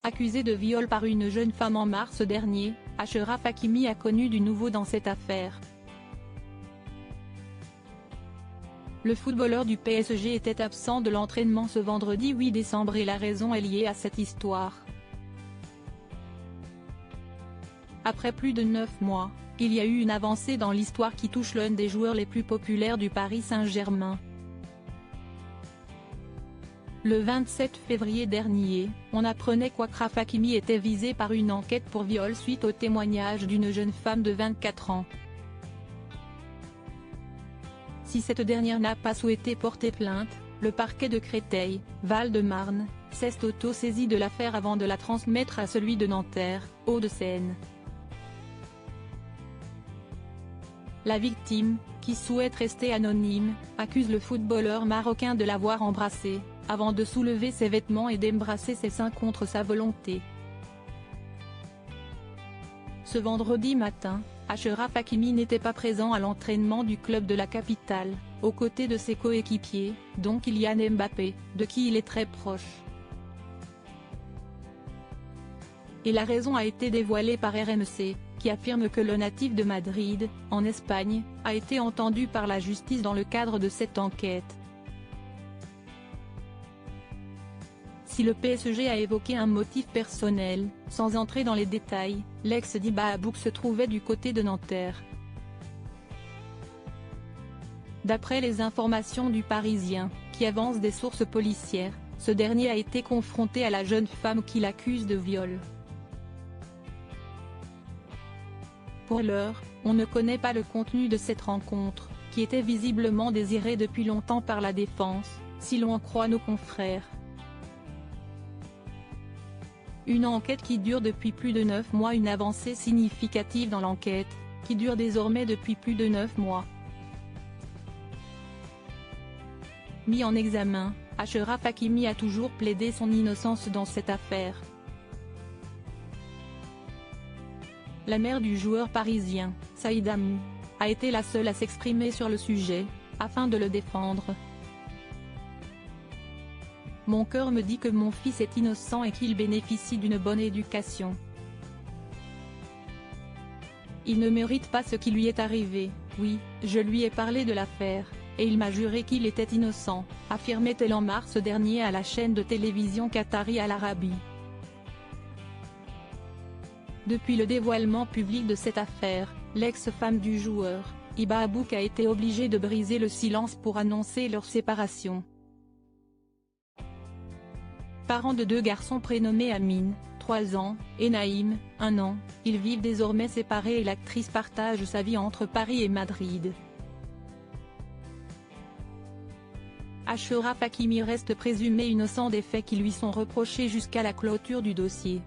Accusé de viol par une jeune femme en mars dernier, Achraf Hakimi a connu du nouveau dans cette affaire. Le footballeur du PSG était absent de l'entraînement ce vendredi 8 décembre et la raison est liée à cette histoire. Après plus de 9 mois, il y a eu une avancée dans l'histoire qui touche l'un des joueurs les plus populaires du Paris Saint-Germain. Le 27 février dernier, on apprenait qu'Achraf Hakimi était visé par une enquête pour viol suite au témoignage d'une jeune femme de 24 ans. Si cette dernière n'a pas souhaité porter plainte, le parquet de Créteil, Val-de-Marne, s'est auto-saisi de l'affaire avant de la transmettre à celui de Nanterre, Hauts-de-Seine. La victime, qui souhaite rester anonyme, accuse le footballeur marocain de l'avoir embrassée, avant de soulever ses vêtements et d'embrasser ses seins contre sa volonté. Ce vendredi matin, Achraf Hakimi n'était pas présent à l'entraînement du club de la capitale, aux côtés de ses coéquipiers, dont Kylian Mbappé, de qui il est très proche. Et la raison a été dévoilée par RMC, qui affirme que le natif de Madrid, en Espagne, a été entendu par la justice dans le cadre de cette enquête. Si le PSG a évoqué un motif personnel, sans entrer dans les détails, l'ex-d'Iba Abouk se trouvait du côté de Nanterre. D'après les informations du Parisien, qui avance des sources policières, ce dernier a été confronté à la jeune femme qui l'accuse de viol. Pour l'heure, on ne connaît pas le contenu de cette rencontre, qui était visiblement désirée depuis longtemps par la défense, si l'on en croit nos confrères. Une enquête qui dure depuis plus de 9 mois, une avancée significative dans l'enquête, qui dure désormais depuis plus de 9 mois. Mis en examen, Achraf Hakimi a toujours plaidé son innocence dans cette affaire. La mère du joueur parisien, Saïd Hamou, a été la seule à s'exprimer sur le sujet, afin de le défendre. Mon cœur me dit que mon fils est innocent et qu'il bénéficie d'une bonne éducation. Il ne mérite pas ce qui lui est arrivé. Oui, je lui ai parlé de l'affaire, et il m'a juré qu'il était innocent, affirmait-elle en mars dernier à la chaîne de télévision qatari Al Arabi. Depuis le dévoilement public de cette affaire, l'ex-femme du joueur, Iba Abouk, a été obligée de briser le silence pour annoncer leur séparation. Parents de 2 garçons prénommés Amine, 3 ans, et Naïm, 1 an, ils vivent désormais séparés et l'actrice partage sa vie entre Paris et Madrid. Achraf Hakimi reste présumé innocent des faits qui lui sont reprochés jusqu'à la clôture du dossier.